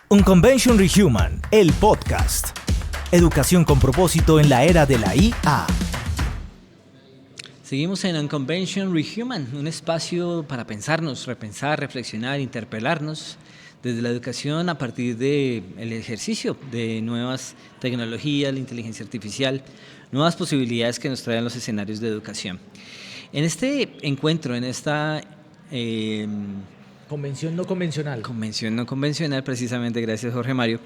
Unconvention Rehuman, el podcast. Educación con propósito en la era de la IA. Seguimos en Unconvention Rehuman, un espacio para pensarnos, repensar, reflexionar, interpelarnos desde la educación a partir del ejercicio de nuevas tecnologías, la inteligencia artificial, nuevas posibilidades que nos traen los escenarios de educación. En este encuentro, en esta Convención no convencional. convención no convencional, precisamente, gracias Jorge Mario,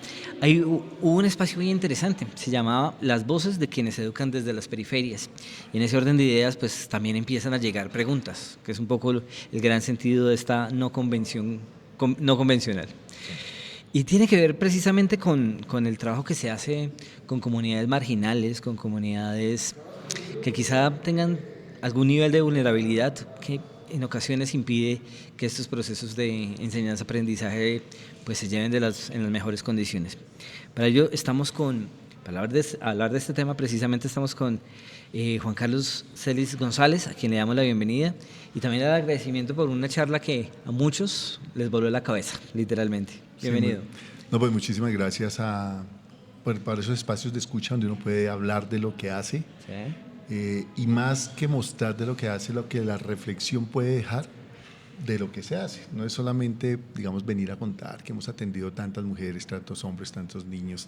hubo un espacio muy interesante, se llamaba Las voces de quienes educan desde las periferias. Y en ese orden de ideas, pues también empiezan a llegar preguntas, que es un poco el gran sentido de esta no convencional. Y tiene que ver precisamente con el trabajo que se hace con comunidades marginales, con comunidades que quizá tengan algún nivel de vulnerabilidad que en ocasiones impide que estos procesos de enseñanza-aprendizaje pues se lleven en las mejores condiciones. Para ello para hablar de este tema precisamente estamos con Juan Carlos Celis González, a quien le damos la bienvenida, y también el agradecimiento por una charla que a muchos les voló la cabeza, literalmente. Bienvenido. Sí, pues muchísimas gracias por esos espacios de escucha donde uno puede hablar de lo que hace. ¿Sí? Y más que mostrar de lo que hace, lo que la reflexión puede dejar de lo que se hace. No es solamente, digamos, venir a contar que hemos atendido tantas mujeres, tantos hombres, tantos niños,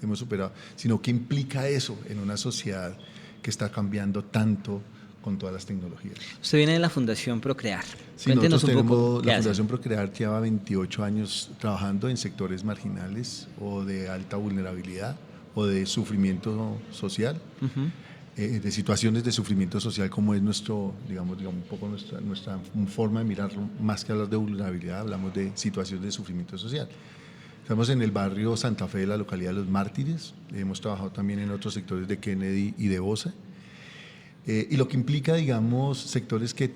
hemos superado, sino que implica eso en una sociedad que está cambiando tanto con todas las tecnologías. Usted viene de la Fundación Procrear. Sí, Cuéntenos nosotros un poco. la Fundación Procrear lleva 28 años trabajando en sectores marginales o de alta vulnerabilidad o de sufrimiento social. Uh-huh. De situaciones de sufrimiento social, como es digamos un poco nuestra forma de mirarlo. Más que hablar de vulnerabilidad, hablamos de situaciones de sufrimiento social. Estamos en el barrio Santa Fe de la localidad de Los Mártires, hemos trabajado también en otros sectores de Kennedy y de Bosa, y lo que implica, digamos, sectores que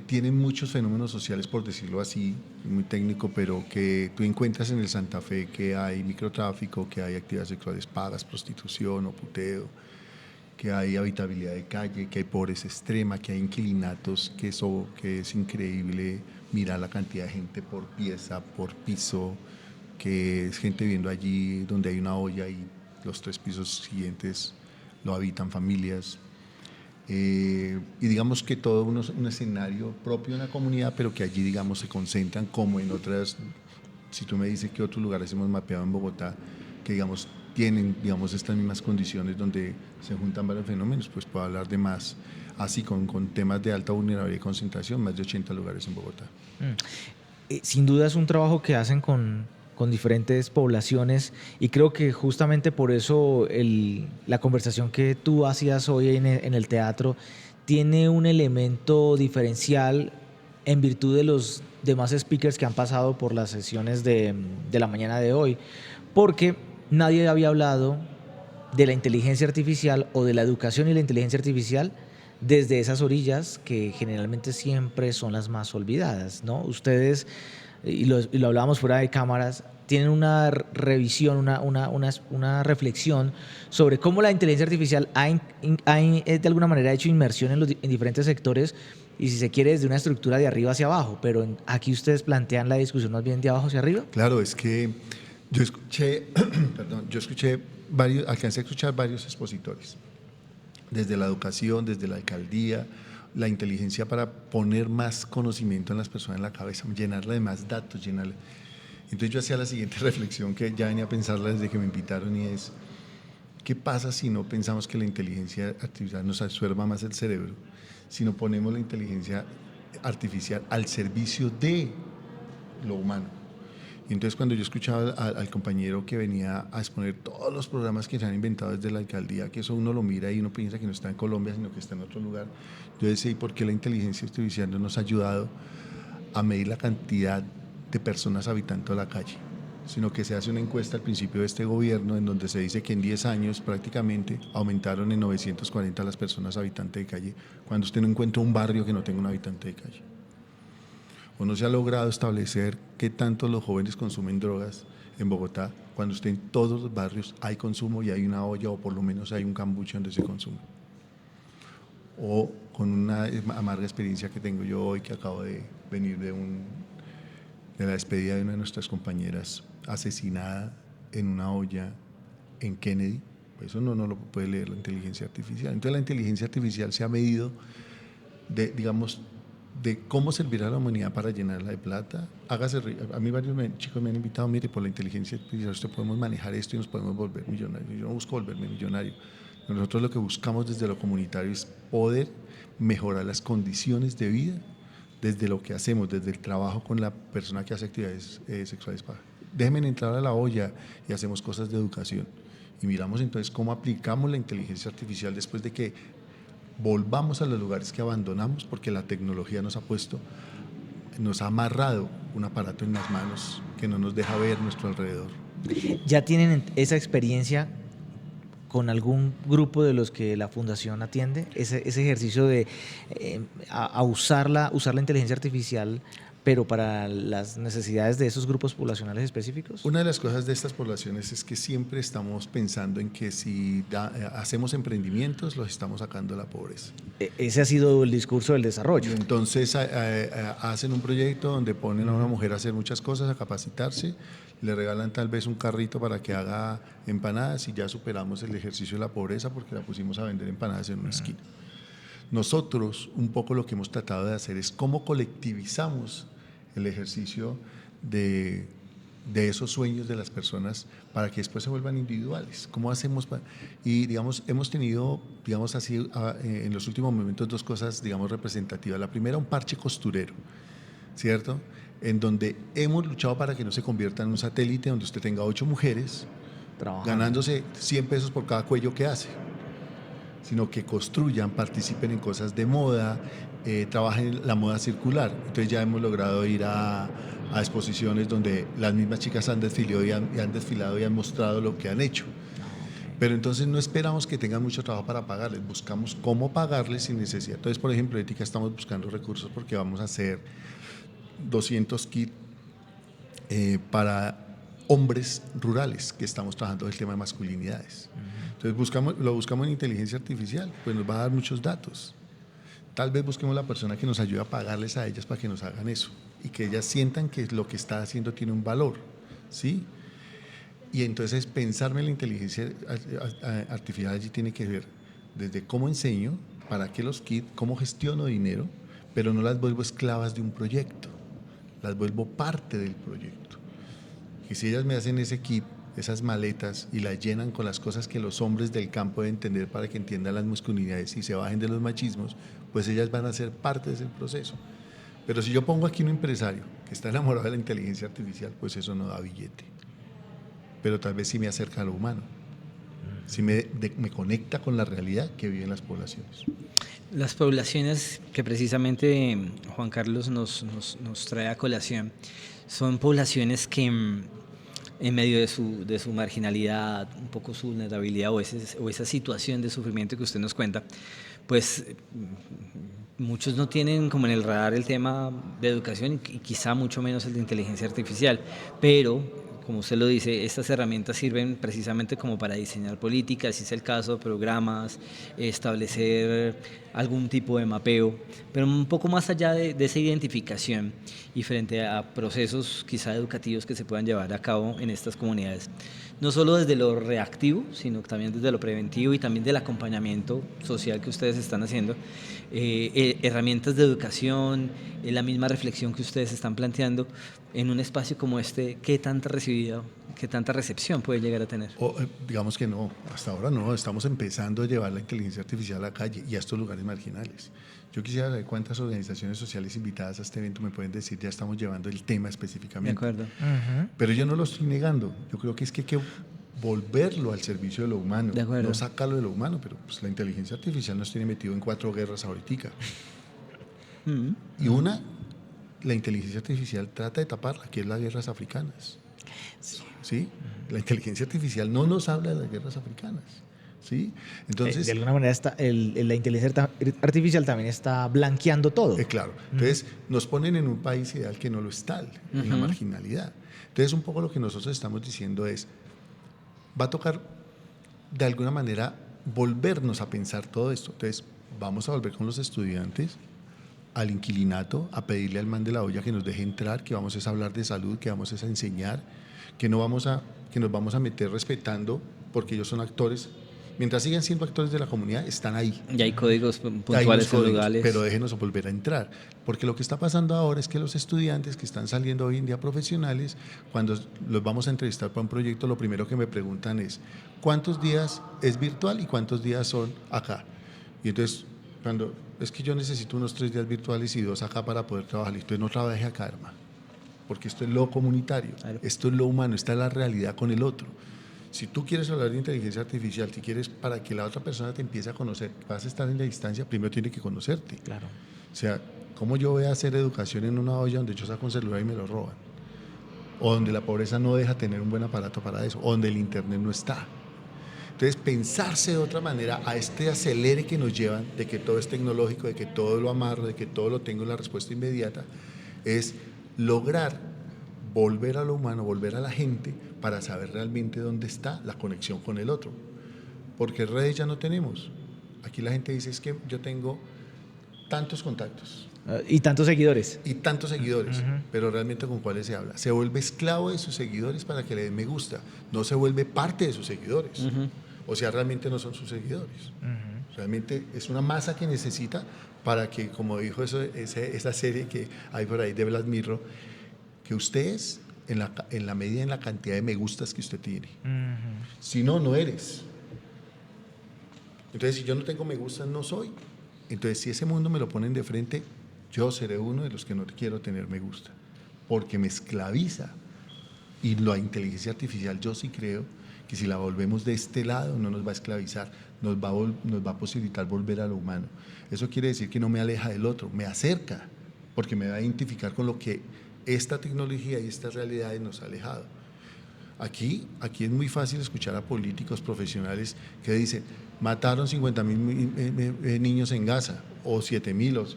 tienen muchos fenómenos sociales, por decirlo así, muy técnico, pero que tú encuentras en el Santa Fe, que hay microtráfico, que hay actividades sexuales pagas, prostitución o puteo, que hay habitabilidad de calle, que hay pobreza extrema, que hay inquilinatos, que es increíble mirar la cantidad de gente por pieza, por piso, que es gente viviendo allí donde hay una olla y los 3 pisos siguientes lo habitan familias. Y digamos que todo un escenario propio de una comunidad, pero que allí, digamos, se concentran como en otras. Si tú me dices que otros lugares hemos mapeado en Bogotá, que digamos tienen, digamos, estas mismas condiciones donde se juntan varios fenómenos, pues puedo hablar de más, así con temas de alta vulnerabilidad y concentración, más de 80 lugares en Bogotá. Sin duda es un trabajo que hacen con diferentes poblaciones, y creo que justamente por eso la conversación que tú hacías hoy en el teatro tiene un elemento diferencial en virtud de los demás speakers que han pasado por las sesiones de la mañana de hoy, porque nadie había hablado de la inteligencia artificial o de la educación y la inteligencia artificial desde esas orillas que generalmente siempre son las más olvidadas, ¿no? Ustedes, y lo hablábamos fuera de cámaras, tienen una revisión, una reflexión sobre cómo la inteligencia artificial ha de alguna manera hecho inmersión en diferentes sectores, y si se quiere desde una estructura de arriba hacia abajo, pero aquí ustedes plantean la discusión más bien de abajo hacia arriba. Claro, es que yo escuché, alcancé a escuchar varios expositores, desde la educación, desde la alcaldía, la inteligencia para poner más conocimiento en las personas en la cabeza, llenarla de más datos, Entonces yo hacía la siguiente reflexión que ya venía a pensarla desde que me invitaron, y es, ¿qué pasa si no pensamos que la inteligencia artificial nos absorba más el cerebro, si no ponemos la inteligencia artificial al servicio de lo humano? Y entonces cuando yo escuchaba al compañero que venía a exponer todos los programas que se han inventado desde la alcaldía, que eso uno lo mira y uno piensa que no está en Colombia, sino que está en otro lugar, yo decía, ¿y por qué la inteligencia artificial no nos ha ayudado a medir la cantidad de personas habitando la calle? Sino que se hace una encuesta al principio de este gobierno en donde se dice que en 10 años prácticamente aumentaron en 940 las personas habitantes de calle, cuando usted no encuentra un barrio que no tenga un habitante de calle. O no se ha logrado establecer qué tanto los jóvenes consumen drogas en Bogotá, cuando usted en todos los barrios hay consumo y hay una olla, o por lo menos hay un cambuche donde se consume. O con una amarga experiencia que tengo yo hoy, que acabo de venir de de la despedida de una de nuestras compañeras asesinada en una olla en Kennedy. Eso no lo puede leer la inteligencia artificial. Entonces la inteligencia artificial se ha medido de cómo servirá a la humanidad para llenarla de plata. A mí varios chicos me han invitado, mire, por la inteligencia artificial usted podemos manejar esto y nos podemos volver millonarios. Yo no busco volverme millonario. Nosotros lo que buscamos desde lo comunitario es poder mejorar las condiciones de vida desde lo que hacemos, desde el trabajo con la persona que hace actividades sexuales. Déjenme entrar a la olla y hacemos cosas de educación. Y miramos entonces cómo aplicamos la inteligencia artificial después de que volvamos a los lugares que abandonamos, porque la tecnología nos ha amarrado un aparato en las manos que no nos deja ver nuestro alrededor. ¿Ya tienen esa experiencia con algún grupo de los que la fundación atiende? Ese ejercicio de usar la inteligencia artificial, pero para las necesidades de esos grupos poblacionales específicos. Una de las cosas de estas poblaciones es que siempre estamos pensando en que si hacemos emprendimientos, los estamos sacando de la pobreza. Ese ha sido el discurso del desarrollo. Entonces hacen un proyecto donde ponen a una mujer a hacer muchas cosas, a capacitarse, le regalan tal vez un carrito para que haga empanadas y ya superamos el ejercicio de la pobreza porque la pusimos a vender empanadas en una esquina. Nosotros un poco lo que hemos tratado de hacer es cómo colectivizamos el ejercicio de esos sueños de las personas para que después se vuelvan individuales. ¿Cómo hacemos? Y digamos, hemos tenido, digamos así, en los últimos momentos dos cosas, digamos, representativas. La primera, un parche costurero, ¿cierto? En donde hemos luchado para que no se convierta en un satélite donde usted tenga 8 mujeres ganándose 100 pesos por cada cuello que hace, sino que construyan, participen en cosas de moda, trabajen la moda circular. Entonces ya hemos logrado ir a exposiciones donde las mismas chicas han desfilado y han mostrado lo que han hecho. Pero entonces no esperamos que tengan mucho trabajo para pagarles, buscamos cómo pagarles sin necesidad. Entonces, por ejemplo, en Ética estamos buscando recursos porque vamos a hacer 200 kits para hombres rurales que estamos trabajando el tema de masculinidades. Entonces lo buscamos en inteligencia artificial, pues nos va a dar muchos datos. Tal vez busquemos la persona que nos ayude a pagarles a ellas para que nos hagan eso y que ellas sientan que lo que está haciendo tiene un valor, ¿sí? Y entonces pensarme en la inteligencia artificial allí tiene que ver desde cómo enseño, para qué los kits, cómo gestiono dinero, pero no las vuelvo esclavas de un proyecto, las vuelvo parte del proyecto. Y si ellas me hacen ese kit, esas maletas, y las llenan con las cosas que los hombres del campo deben entender para que entiendan las masculinidades y se bajen de los machismos, pues ellas van a ser parte de ese proceso. Pero si yo pongo aquí un empresario que está enamorado de la inteligencia artificial, pues eso no da billete. Pero tal vez sí me acerca a lo humano, sí me conecta con la realidad que viven las poblaciones. Las poblaciones que precisamente Juan Carlos nos trae a colación son poblaciones que en medio de su marginalidad, un poco su vulnerabilidad o esa situación de sufrimiento que usted nos cuenta, pues muchos no tienen como en el radar el tema de educación y quizá mucho menos el de inteligencia artificial, pero como usted lo dice, estas herramientas sirven precisamente como para diseñar políticas, si es el caso, programas, establecer algún tipo de mapeo, pero un poco más allá de esa identificación y frente a procesos quizá educativos que se puedan llevar a cabo en estas comunidades. No solo desde lo reactivo, sino también desde lo preventivo y también del acompañamiento social que ustedes están haciendo, herramientas de educación, la misma reflexión que ustedes están planteando en un espacio como este, ¿qué tanta recepción puede llegar a tener? Digamos que no, hasta ahora no, estamos empezando a llevar la inteligencia artificial a la calle y a estos lugares marginales. Yo quisiera saber cuántas organizaciones sociales invitadas a este evento me pueden decir, ya estamos llevando el tema específicamente. De acuerdo. Uh-huh. Pero yo no lo estoy negando, yo creo que es que hay que volverlo al servicio de lo humano, no sacarlo de lo humano, pero pues la inteligencia artificial nos tiene metido en 4 guerras ahorita. Uh-huh. Y una, la inteligencia artificial trata de taparla, que es las guerras africanas. ¿Sí? La inteligencia artificial no nos habla de las guerras africanas. ¿Sí? Entonces, de alguna manera la inteligencia artificial también está blanqueando todo. Claro. Entonces, nos ponen en un país ideal que no lo está, en la marginalidad. Entonces, un poco lo que nosotros estamos diciendo es, va a tocar de alguna manera volvernos a pensar todo esto. Entonces, vamos a volver con los estudiantes al inquilinato a pedirle al man de la olla que nos deje entrar, que vamos a hablar de salud, que vamos a enseñar, que nos vamos a meter respetando, porque ellos son actores. Mientras sigan siendo actores de la comunidad, están ahí. Y hay códigos puntuales y legales. Pero déjenos volver a entrar. Porque lo que está pasando ahora es que los estudiantes que están saliendo hoy en día profesionales, cuando los vamos a entrevistar para un proyecto, lo primero que me preguntan es, ¿cuántos días es virtual y cuántos días son acá? Y entonces, es que yo necesito unos 3 días virtuales y 2 acá para poder trabajar. Y entonces no trabaje acá, hermano. Porque esto es lo comunitario, claro. Esto es lo humano, esta es la realidad con el otro. Si tú quieres hablar de inteligencia artificial, si quieres para que la otra persona te empiece a conocer, vas a estar en la distancia, primero tiene que conocerte. Claro. O sea, ¿cómo yo voy a hacer educación en una olla donde yo saco un celular y me lo roban? O donde la pobreza no deja tener un buen aparato para eso, o donde el internet no está. Entonces, pensarse de otra manera a este acelere que nos llevan, de que todo es tecnológico, de que todo lo amarro, de que todo lo tengo en la respuesta inmediata, es lograr volver a lo humano, volver a la gente para saber realmente dónde está la conexión con el otro. Porque redes ya no tenemos. Aquí la gente dice, es que yo tengo tantos contactos. Y tantos seguidores. Pero realmente ¿con cuáles se habla? Se vuelve esclavo de sus seguidores para que le den me gusta, no se vuelve parte de sus seguidores. O sea, realmente no son sus seguidores. Realmente es una masa que necesita para que, como dijo esa serie que hay por ahí de Black Mirror, que usted es en la medida, en la cantidad de me gustas que usted tiene. Si no, no eres. Entonces, si yo no tengo me gustas, no soy. Entonces, si ese mundo me lo ponen de frente, yo seré uno de los que no quiero tener me gusta, porque me esclaviza. Y la inteligencia artificial, yo sí creo que si la volvemos de este lado, no nos va a esclavizar, nos va a posibilitar volver a lo humano. Eso quiere decir que no me aleja del otro, me acerca, porque me va a identificar con lo que esta tecnología y estas realidades nos ha alejado. Aquí es muy fácil escuchar a políticos profesionales que dicen, mataron 50.000 niños en Gaza, o 7.000,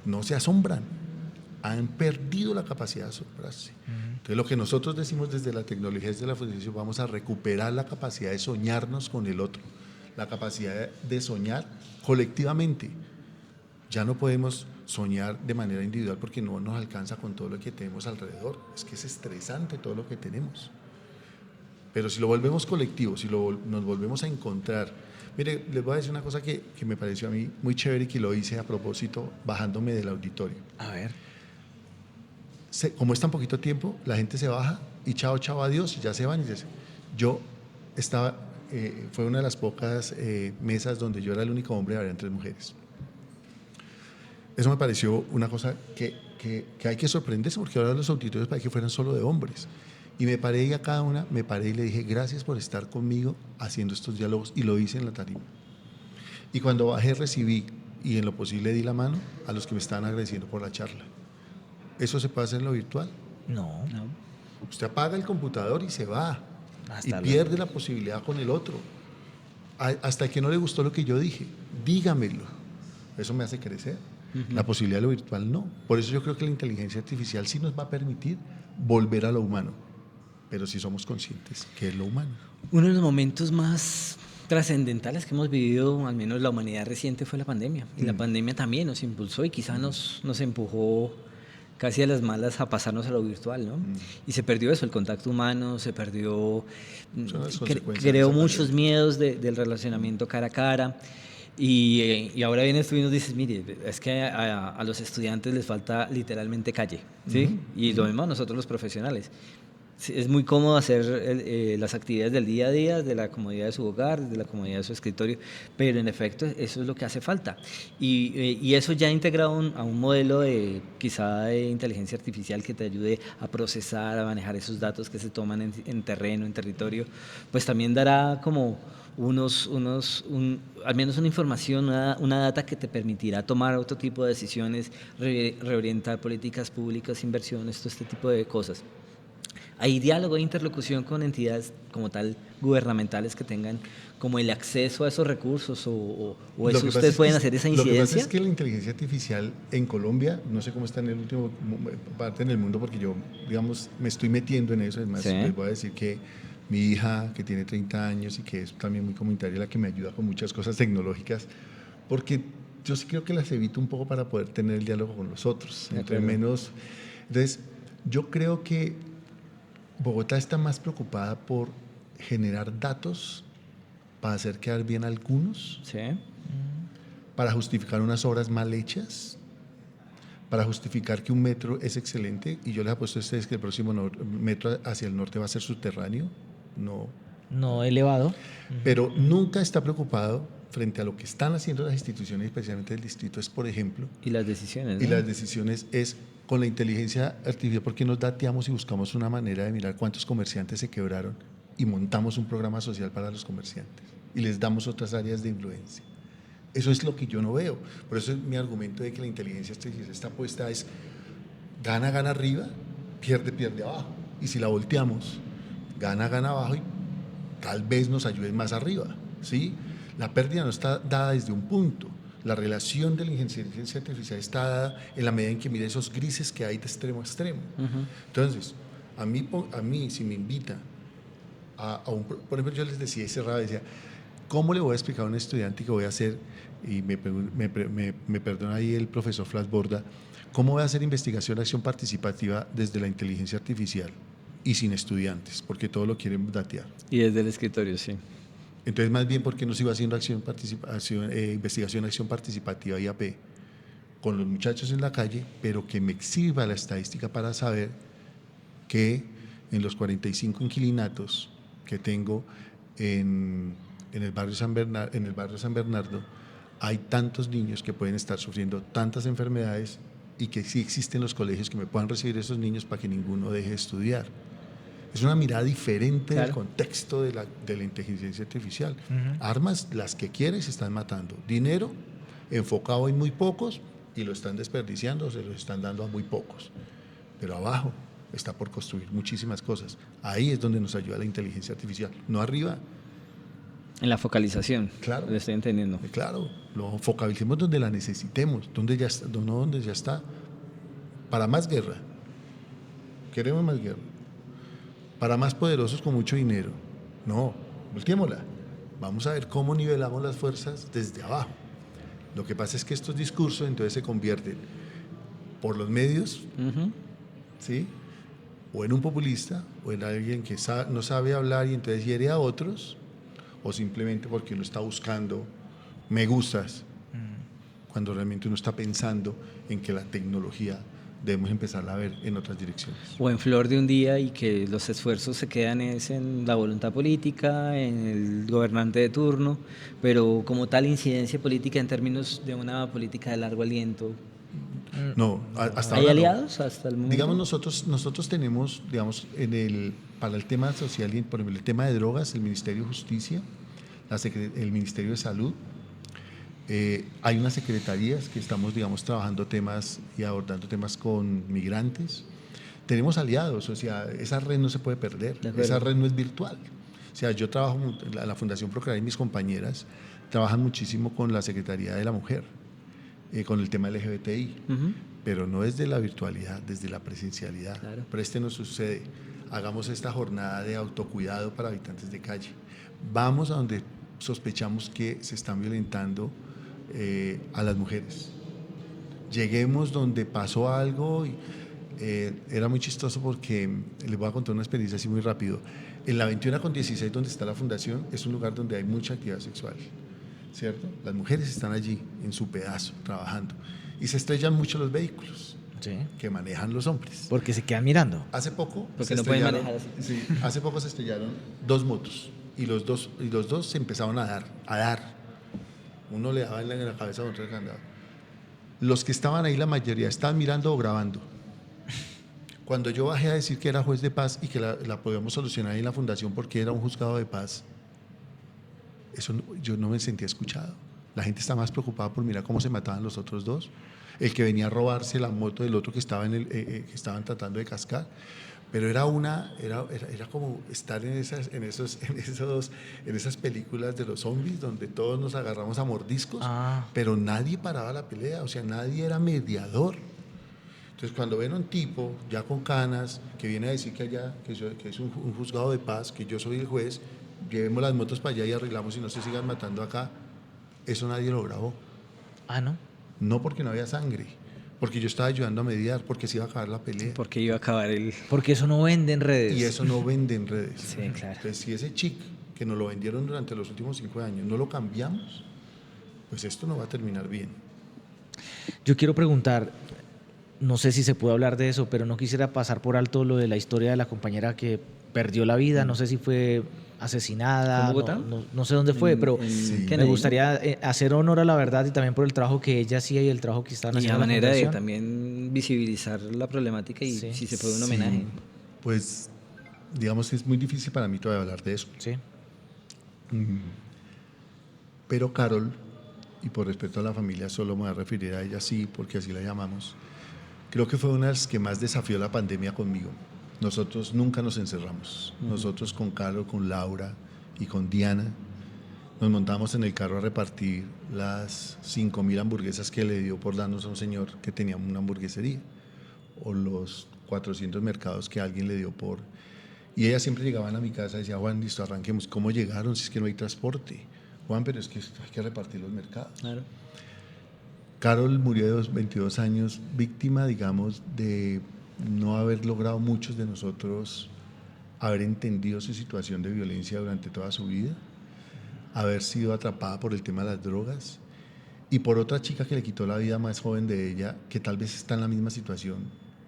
no se asombran, han perdido la capacidad de asombrarse. Entonces, lo que nosotros decimos desde la tecnología, desde la fundación, vamos a recuperar la capacidad de soñarnos con el otro, la capacidad de soñar colectivamente. Ya no podemos soñar de manera individual porque no nos alcanza con todo lo que tenemos alrededor. Es que es estresante todo lo que tenemos. Pero si lo volvemos colectivo, si nos volvemos a encontrar. Mire, les voy a decir una cosa que me pareció a mí muy chévere y que lo hice a propósito bajándome del auditorio. A ver. Como es tan poquito tiempo, la gente se baja y chao, chao, adiós, y ya se van. Y yo estaba, fue una de las pocas mesas donde yo era el único hombre y habían 3 mujeres. Eso me pareció una cosa que hay que sorprenderse, porque ahora los auditorios para que fueran solo de hombres. Y me paré y a cada una, y le dije, gracias por estar conmigo haciendo estos diálogos, y lo hice en la tarima. Y cuando bajé recibí, y en lo posible di la mano a los que me estaban agradeciendo por la charla. ¿Eso se puede hacer en lo virtual? No. Usted apaga el computador y se va. Hasta y pierde la posibilidad con el otro. Hasta que no le gustó lo que yo dije, dígamelo. Eso me hace crecer. La posibilidad de lo virtual no. Por eso yo creo que la inteligencia artificial sí nos va a permitir volver a lo humano, pero si somos conscientes que es lo humano. Uno de los momentos más trascendentales que hemos vivido, al menos la humanidad reciente, fue la pandemia. Y la pandemia también nos impulsó y quizá nos empujó casi a las malas a pasarnos a lo virtual, ¿no? Y se perdió eso, el contacto humano, se perdió, creó muchos miedos del relacionamiento cara a cara. Y ahora vienes tú y nos dices, mire, es que a los estudiantes les falta literalmente calle, ¿sí? Y lo mismo a nosotros los profesionales. Es muy cómodo hacer las actividades del día a día, de la comodidad de su hogar, de la comodidad de su escritorio, pero en efecto eso es lo que hace falta. Y eso ya integrado a un modelo quizá de inteligencia artificial que te ayude a procesar, a manejar esos datos que se toman en terreno, en territorio, pues también dará como al menos una información, una data que te permitirá tomar otro tipo de decisiones, reorientar políticas públicas, inversiones, todo este tipo de cosas. Hay diálogo e interlocución con entidades como tal gubernamentales que tengan como el acceso a esos recursos o eso ustedes pueden hacer esa incidencia. Lo que pasa es que la inteligencia artificial en Colombia, no sé cómo está en el último parte en el mundo porque yo, digamos, me estoy metiendo en eso. Es más, les voy a decir que mi hija, que tiene 30 años y que es también muy comunitaria, la que me ayuda con muchas cosas tecnológicas, porque yo sí creo que las evito un poco para poder tener el diálogo con los otros. De Entre acuerdo. menos. Entonces, yo creo que Bogotá está más preocupada por generar datos para hacer quedar bien a algunos, Sí. para justificar unas obras mal hechas, para justificar que un metro es excelente. Y yo les apuesto a ustedes que el próximo metro hacia el norte va a ser subterráneo. No. No elevado. Pero nunca está preocupado frente a lo que están haciendo las instituciones, especialmente el distrito, es, por ejemplo, Y las decisiones, y ¿no? las decisiones es con la inteligencia artificial, porque nos dateamos y buscamos una manera de mirar cuántos comerciantes se quebraron y montamos un programa social para los comerciantes y les damos otras áreas de influencia. Eso es lo que yo no veo. Por eso es mi argumento de que la inteligencia artificial está puesta es gana arriba, pierde abajo. Y si la volteamos, gana abajo y tal vez nos ayude más arriba, ¿sí? La pérdida no está dada desde un punto. La relación de la inteligencia artificial está dada en la medida en que mira esos grises que hay de extremo a extremo. Entonces, a mí si me invita por ejemplo, yo les decía y cerraba, decía, ¿cómo le voy a explicar a un estudiante que voy a hacer, y me perdona ahí el profesor Flas Borda, cómo voy a hacer investigación, acción participativa desde la inteligencia artificial y sin estudiantes, porque todo lo quieren datear? Y desde el escritorio, sí. Entonces, más bien, ¿por qué no se iba haciendo investigación, acción participativa IAP con los muchachos en la calle, pero que me exhiba la estadística para saber que en los 45 inquilinatos que tengo en el barrio San Bernardo hay tantos niños que pueden estar sufriendo tantas enfermedades y que sí existen los colegios que me puedan recibir esos niños para que ninguno deje de estudiar? Es una mirada diferente del contexto de la inteligencia artificial. Armas, las que quieren, se están matando. Dinero, enfocado en muy pocos, y lo están desperdiciando, se lo están dando a muy pocos. Pero abajo está por construir muchísimas cosas. Ahí es donde nos ayuda la inteligencia artificial, no arriba. En la focalización. Claro. Lo estoy entendiendo. Claro, lo focalicemos donde la necesitemos, donde ya está, no donde ya está. Para más guerra. Queremos más guerra. Para más poderosos con mucho dinero. No, volteémosla. Vamos a ver cómo nivelamos las fuerzas desde abajo. Lo que pasa es que estos discursos entonces se convierten por los medios, ¿sí? O en un populista, o en alguien que no sabe hablar y entonces hiere a otros, o simplemente porque uno está buscando me gustas, cuando realmente uno está pensando en que la tecnología debemos empezarla a ver en otras direcciones. O en flor de un día y que los esfuerzos se quedan en la voluntad política, en el gobernante de turno, pero como tal incidencia política en términos de una política de largo aliento. No, hasta ¿Hay ahora aliados hasta el momento? Digamos, nosotros tenemos, digamos, para el tema social y por ejemplo, el tema de drogas, el Ministerio de Justicia, el Ministerio de Salud. Hay unas secretarías que estamos, digamos, trabajando temas y abordando temas con migrantes. Tenemos aliados, o sea, esa red no se puede perder, esa red no es virtual. O sea, yo trabajo, la Fundación Procrear y mis compañeras trabajan muchísimo con la Secretaría de la Mujer, con el tema LGBTI, pero no desde la virtualidad, desde la presencialidad. Claro. Pero no sucede. Hagamos esta jornada de autocuidado para habitantes de calle. Vamos a donde sospechamos que se están violentando a las mujeres. Lleguemos donde pasó algo y era muy chistoso porque les voy a contar una experiencia así muy rápido. En la 21 con 16, donde está la fundación, es un lugar donde hay mucha actividad sexual, ¿cierto? Las mujeres están allí en su pedazo trabajando y se estrellan mucho los vehículos que manejan los hombres. Porque se quedan mirando. Hace poco Porque no pueden manejar así. Sí, hace poco se estrellaron dos motos y los dos se empezaron a dar. Uno le daba en la cabeza a otro el candado. Los que estaban ahí, la mayoría, estaban mirando o grabando. Cuando yo bajé a decir que era juez de paz y que la podíamos solucionar en la fundación porque era un juzgado de paz, yo no me sentía escuchado. La gente está más preocupada por mirar cómo se mataban los otros dos. El que venía a robarse la moto del otro que estaban tratando de cascar. Pero era como estar en esas películas de los zombies donde todos nos agarramos a mordiscos, pero nadie paraba la pelea, o sea, nadie era mediador. Entonces, cuando ven a un tipo ya con canas que viene a decir que es un juzgado de paz, que yo soy el juez, llevemos las motos para allá y arreglamos y no se sigan matando acá, eso nadie lo grabó. Ah, ¿no? No porque no había sangre, porque yo estaba ayudando a mediar, porque se iba a acabar la pelea. Porque iba a acabar el... Porque eso no vende en redes. Y eso no vende en redes. Sí, claro. Entonces, si ese chip que nos lo vendieron durante los últimos 5 años no lo cambiamos, pues esto no va a terminar bien. Yo quiero preguntar, no sé si se puede hablar de eso, pero no quisiera pasar por alto lo de la historia de la compañera que perdió la vida, no sé si fue asesinada, ¿En Bogotá? no sé dónde fue, pero Sí. me Kennedy, gustaría hacer honor a la verdad y también por el trabajo que ella hacía y el trabajo que estaban ¿no? Y haciendo la en la manera de fundación. también visibilizar la problemática y Sí. si se puede un Sí, homenaje. pues digamos que es muy difícil para mí todavía hablar de eso. Sí. Pero Carol, y por respeto a la familia solo me voy a referir a ella así, porque así la llamamos, creo que fue una de las que más desafió la pandemia conmigo. Nosotros nunca nos encerramos. Nosotros con Carol, con Laura y con Diana nos montamos en el carro a repartir las 5.000 hamburguesas que le dio por darnos a un señor que tenía una hamburguesería, o los 400 mercados que alguien le dio por... Y ellas siempre llegaban a mi casa y decía, Juan, listo, arranquemos. ¿Cómo llegaron si es que no hay transporte? Juan, pero es que hay que repartir los mercados. Claro. Carol murió de 22 años, víctima, digamos, de no haber logrado muchos de nosotros haber entendido su situación de violencia durante toda su vida, haber sido atrapada por el tema de las drogas y por otra chica que le quitó la vida más joven de ella, que tal vez está en la misma situación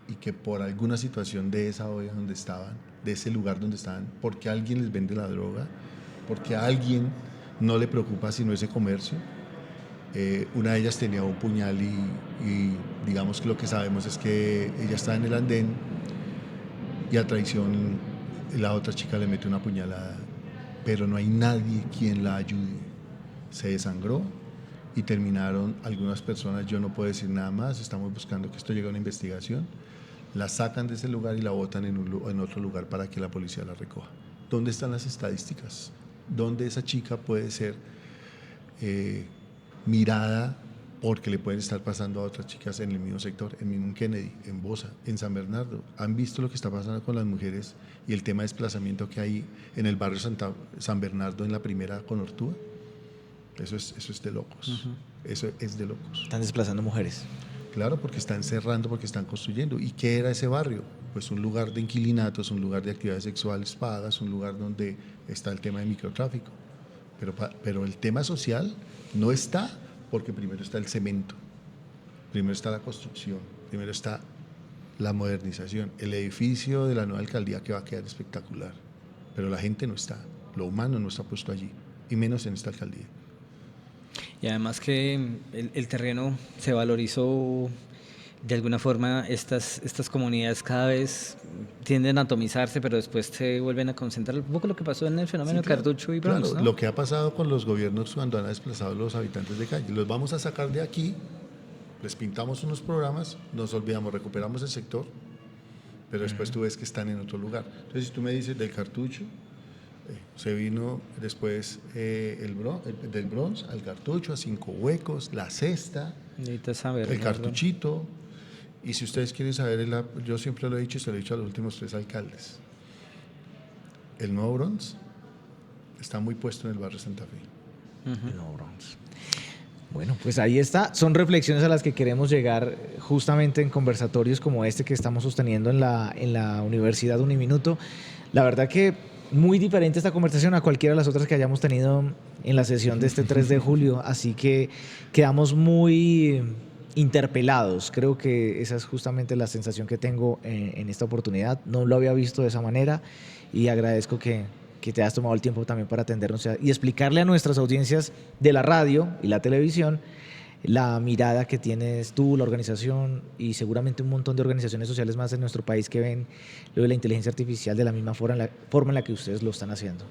y que por alguna situación de esa olla donde estaban, de ese lugar donde estaban, porque alguien les vende la droga, porque a alguien no le preocupa sino ese comercio. Una de ellas tenía un puñal y digamos que lo que sabemos es que ella estaba en el andén y a traición la otra chica le mete una puñalada, pero no hay nadie quien la ayude. Se desangró y terminaron algunas personas, yo no puedo decir nada más, estamos buscando que esto llegue a una investigación, la sacan de ese lugar y la botan en otro lugar para que la policía la recoja. ¿Dónde están las estadísticas? ¿Dónde esa chica puede ser mirada porque le pueden estar pasando a otras chicas en el mismo sector, en Kennedy, en Bosa, en San Bernardo? ¿Han visto lo que está pasando con las mujeres y el tema de desplazamiento que hay en el barrio San Bernardo en la primera con Ortúa? Eso es de locos. Eso es de locos. Están desplazando mujeres. Claro, porque están cerrando, porque están construyendo. ¿Y qué era ese barrio? Pues un lugar de inquilinatos, un lugar de actividades sexuales pagas, un lugar donde está el tema de microtráfico. Pero el tema social no está, porque primero está el cemento, primero está la construcción, primero está la modernización, el edificio de la nueva alcaldía que va a quedar espectacular, pero la gente no está, lo humano no está puesto allí, y menos en esta alcaldía. Y además que el terreno se valorizó de alguna forma, estas comunidades cada vez tienden a atomizarse, pero después se vuelven a concentrar. Un poco lo que pasó en el fenómeno de Cartucho y Bronx, claro, ¿no? Lo que ha pasado con los gobiernos cuando han desplazado a los habitantes de calle. Los vamos a sacar de aquí, les pintamos unos programas, nos olvidamos, recuperamos el sector, pero después tú ves que están en otro lugar. Entonces, si tú me dices del Cartucho, se vino después del Bronx al Cartucho, a Cinco Huecos, La Cesta, el Cartuchito. Y si ustedes quieren saber, yo siempre lo he dicho y se lo he dicho a los últimos 3 alcaldes, el nuevo Bronx está muy puesto en el barrio Santa Fe. El nuevo Bronx. Bueno, pues ahí está. Son reflexiones a las que queremos llegar justamente en conversatorios como este que estamos sosteniendo en la Universidad Uniminuto. La verdad que muy diferente esta conversación a cualquiera de las otras que hayamos tenido en la sesión de este 3 de julio, así que quedamos muy interpelados. Creo que esa es justamente la sensación que tengo en esta oportunidad. No lo había visto de esa manera y agradezco que te hayas tomado el tiempo también para atendernos y explicarle a nuestras audiencias de la radio y la televisión la mirada que tienes tú, la organización y seguramente un montón de organizaciones sociales más en nuestro país que ven lo de la inteligencia artificial de la misma forma en la que ustedes lo están haciendo.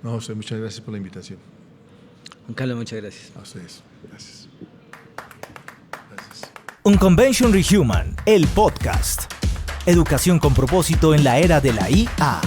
No, José, muchas gracias por la invitación. Juan Carlos, muchas gracias. A ustedes, gracias. Unconvention Rehuman, el podcast. Educación con propósito en la era de la IA.